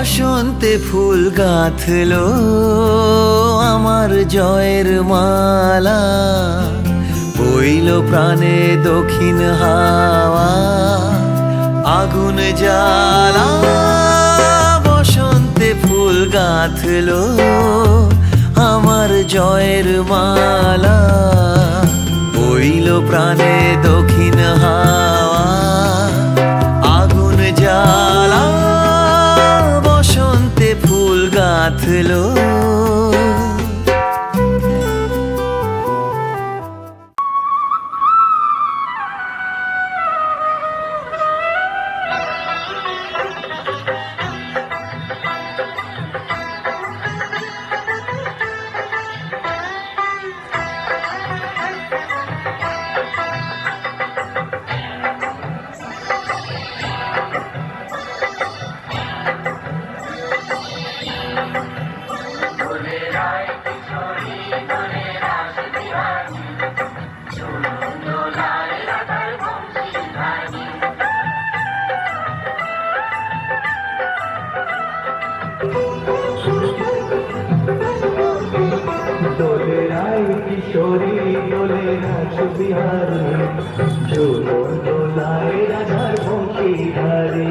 বসন্তে ফুল গাঁথলো আমার জয়ের মালা, বইল প্রাণে দক্ষিণ হাওয়া আগুন জ্বালা। বসন্তে ফুল গাঁথলো আমার জয়ের মালা, বইল প্রাণে দক্ষিণ হাওয়া আগুন জ্বালা। বসন্তে ফুল গাঁথলো। দোলে রায় কিশোরী দোলে রাসবিহারী, ঝুলো দোলায় রাধার বংশীধারী।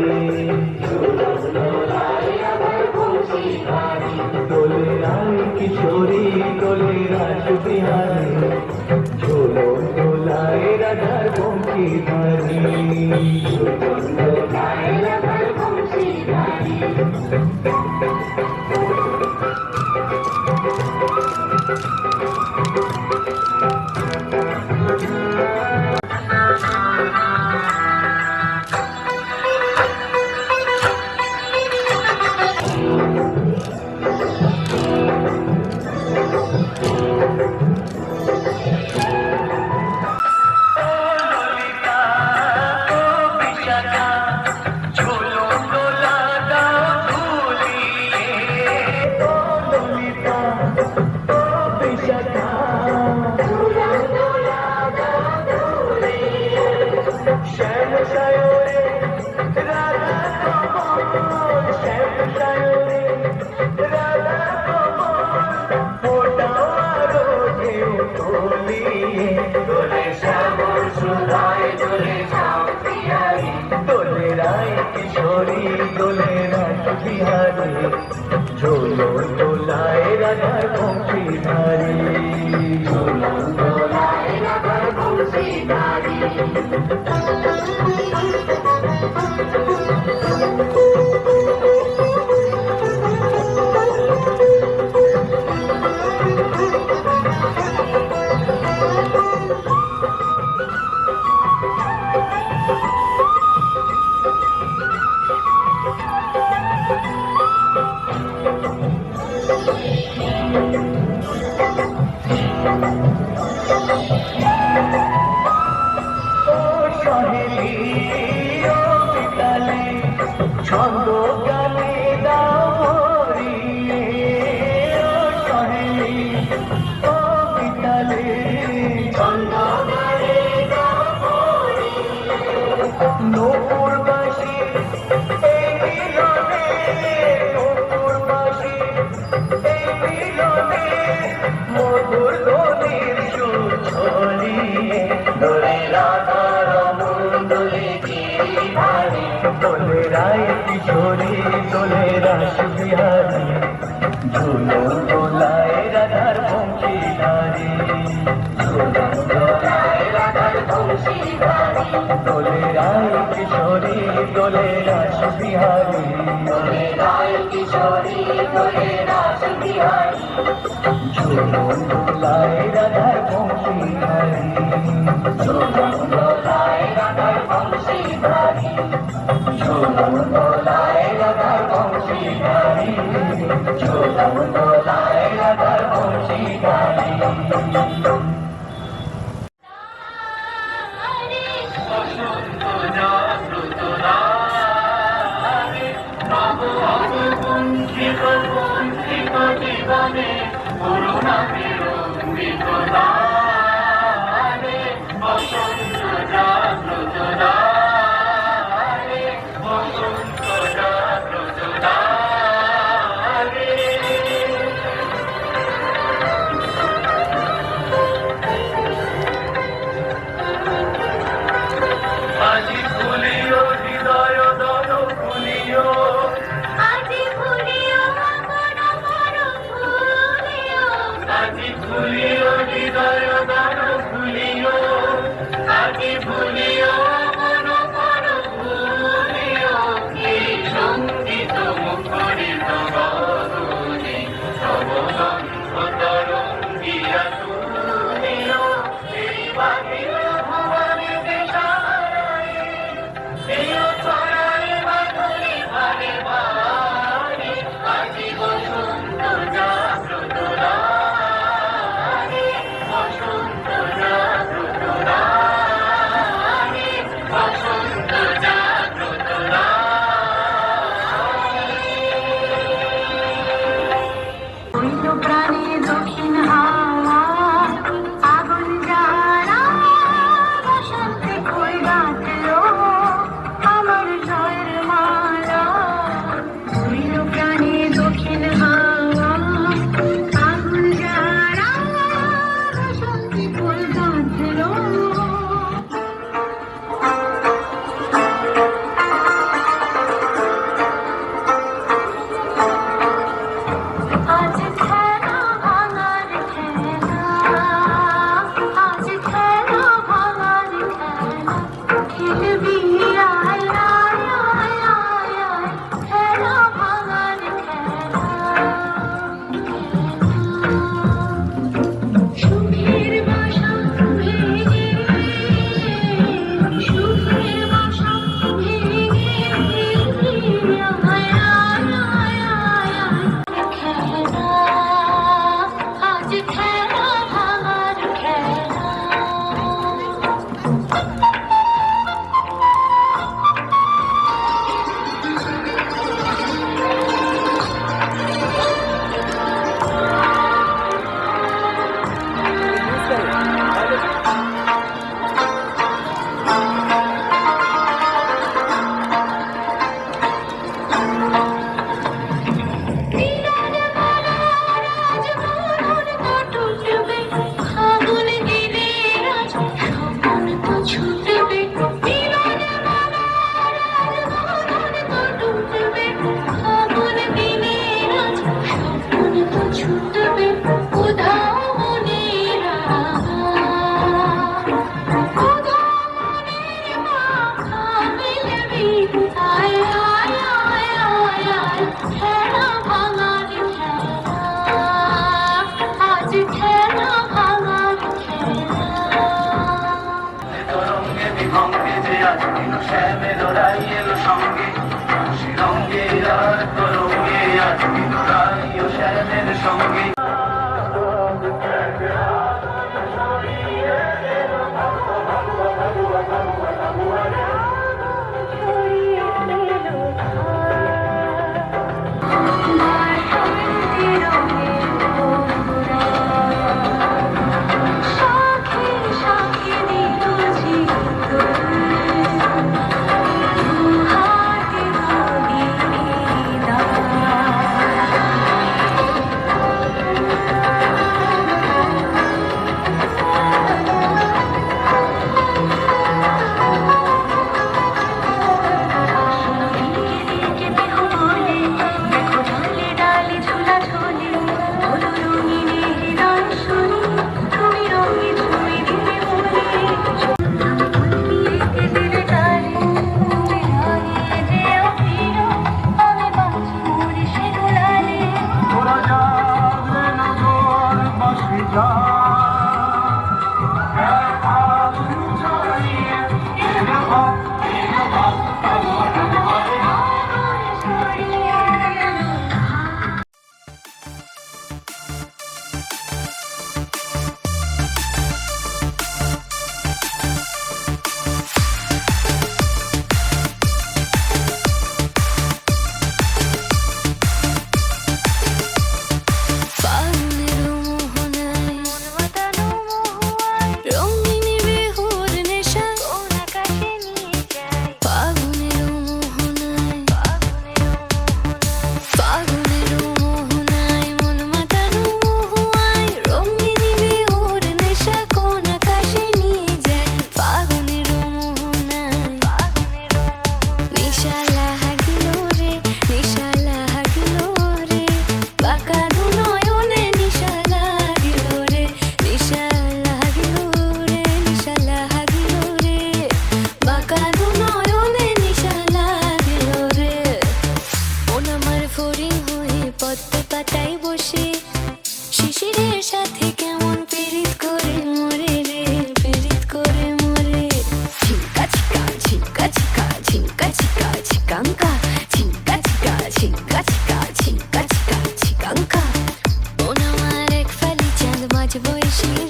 দোলে রায় কিশোরী দোলে রাসবিহারী, ঝুলো দোলায় রাধার বংশীধারী। দোলে রায় কিশোরী দোলে রাসবিহারী, ঝুলো দোলায় রাধার বংশীধারী। ছন্দ গানে দাওরিয়ে ও সহেলি ও বিতালে, ছন্দ গানে দাওরিয়ে নূপুরবাসী এই মিলনে, নূপুরবাসী এই মিলনে মধুর ধ্বনির সুর ছড়িয়ে। দোলে রাধা রমন দোলে গিরিধারী, দোলে রায় কিশোরী দোলে রাসবিহারী, ঝুলো দোলায় রাধার বংশীধারী। দোলে রায় কিশোরী দোলে রাসবিহারী, দোলে রায় কিশোরী দোলে রাসবিহারী, ঝুলো দোলায় রাধার বংশীধারী। ঝুলো দোলায় রাধার বংশীধারী, ঝুলো দোলায় রাধার বংশীধারী, ঝুলো দোলায় রাধার বংশীধারী। জীবনে করুণা বিরোধী বসন্ত বাঁধিল ভুবনে সারাই প্রিয় ছড়াই মাধুরী ভারে বাণী আজি বসন্ত জাগ্রত রানী বসন্ত জাগ্রত রানী বসন্ত জাগ্রত হইল প্রাণে দক্ষিণ হাওয়া আগুন জ্বালা বসন্তে কই গাঁথলো আমার জয়ের মালা হইল প্রাণে দক্ষিণ হাওয়া আগুন জ্বালা বসন্তে কই গাঁথলো আজ খেলা ভাঙার খেলা আজ খেলা ভাঙার খেলা খেলবি আয় আয় আয় আয় আয় খেলা ভাঙার খেলা সুখের বাসা ভেঙে সুখের বাসা ভেঙে আয় আয় আয় আয় আয় খেলা আজ খেলা ভাঙার খেলা দিনের বেলা রাজমোহন কাটুটবে ফাগুন দিনে আজ স্বপন তো ছুটবে দিনের বেলা রাজমোহন কাটুটবে ফাগুন দিনে আজ স্বপন তো ছুটবে উধাও মনের উধাও মনের মাখা মিলবি আয় আয় আয় আয় আয় খেলা ভাঙার খেলা আজ খেলা ভাঙার খেলা তরঙ্গে বিভঙ্গে যে আজ দিন শ্যামের রাই এলো সঙ্গে হাসি রঙ্গে আর তরঙ্গে আজ দিন রাই ও শ্যামের সঙ্গে শাখে শাখে দিল হাতে বলিদান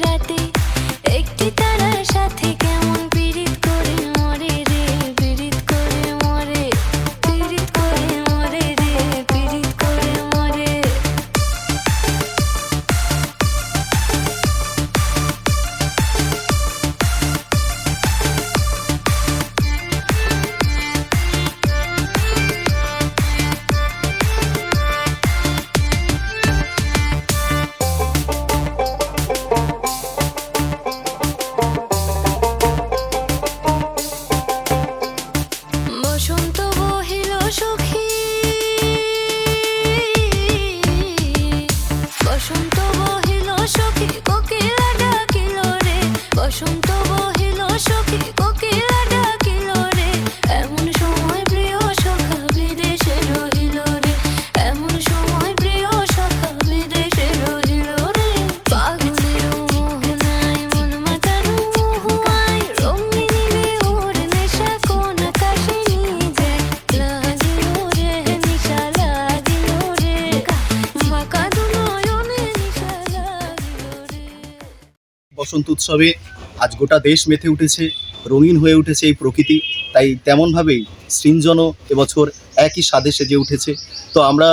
রাতে একটি তারার সাথে কেমন পীড়িত করে মরে রে, পীড়িত করে মরে, পীড়িত করে মরে রে, পীড়িত করে মরে। বসন্ত বহিল সখী, বসন্ত বহিল সখী, কোকিলা ডাকিল রে, বসন্ত বহিল সখী, কোকিলা ডাকিল রে। এমন সময় প্রিয় সখা বিদেশে রহিল রে, এমন সময় প্রিয় সখা বিদেশে রহিল রে। পাগলের মোহনায় মন মাতানো মোহায়, রঙিনী ওর নেশা কোন আকাশে নিয়ে যায়, লাগিল রে নিশা লাগিল রে, বাঁকা দু নয়নে নিশা লাগিল রে। বসন্ত উৎসবে আজ গোটা দেশ মেতে উঠেছে, রঙিন হয়ে উঠেছে এই প্রকৃতি। তাই তেমনভাবেই সৃঞ্জনও এবছর একই স্বাদে সেজে উঠেছে। তো আমরা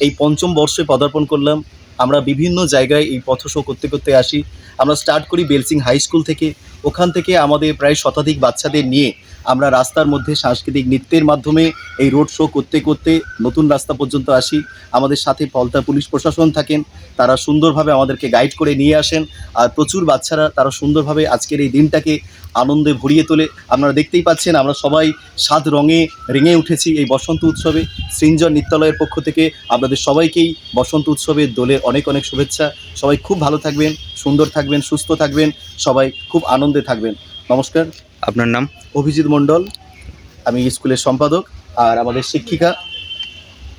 এই পঞ্চম বর্ষে পদার্পণ করলাম। আমরা বিভিন্ন জায়গায় এই পথ শো করতে করতে আসি। আমরা স্টার্ট করি বেলসিং হাই স্কুল থেকে। ওখান থেকে আমাদের প্রায় শতাধিক বাচ্চাদের নিয়ে আমরা রাস্তার মধ্যে সাংস্কৃতিক নৃত্যের মাধ্যমে এই রোড শো করতে করতে নতুন রাস্তা পর্যন্ত আসি। আমাদের সাথে পলতা পুলিশ প্রশাসন থাকেন, তারা সুন্দরভাবে আমাদেরকে গাইড করে নিয়ে আসেন। আর প্রচুর বাচ্চারা তারা সুন্দরভাবে আজকের এই দিনটাকে আনন্দে ভরিয়ে তোলে। আপনারা দেখতেই পাচ্ছেন আমরা সবাই সাত রঙে রেঙে উঠেছি এই বসন্ত উৎসবে। সৃঞ্জন নৃত্যালয়ের পক্ষ থেকে আপনাদের সবাইকেই বসন্ত উৎসবের দোলের অনেক অনেক শুভেচ্ছা। সবাই খুব ভালো থাকবেন, সুন্দর থাকবেন, সুস্থ থাকবেন, সবাই খুব আনন্দে থাকবেন। নমস্কার। আপনার নাম? অভিজিৎ মণ্ডল, আমি স্কুলের সম্পাদক। আর আমাদের শিক্ষিকা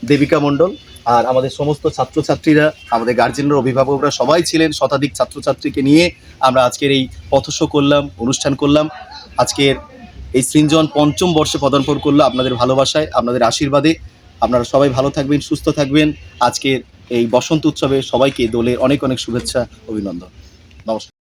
দেবিকা মণ্ডল, আর আমাদের সমস্ত ছাত্রছাত্রীরা, আমাদের গার্জেনরা, অভিভাবকরা সবাই ছিলেন। শতাধিক ছাত্রছাত্রীকে নিয়ে আমরা আজকের এই পথ শো করলাম, অনুষ্ঠান করলাম। আজকের এই সৃঞ্জন পঞ্চম বর্ষে পদার্পণ করলো আপনাদের ভালোবাসায়, আপনাদের আশীর্বাদে। আপনারা সবাই ভালো থাকবেন, সুস্থ থাকবেন। আজকের এই বসন্ত উৎসবে সবাইকে দোলের অনেক অনেক শুভেচ্ছা, অভিনন্দন। নমস্কার।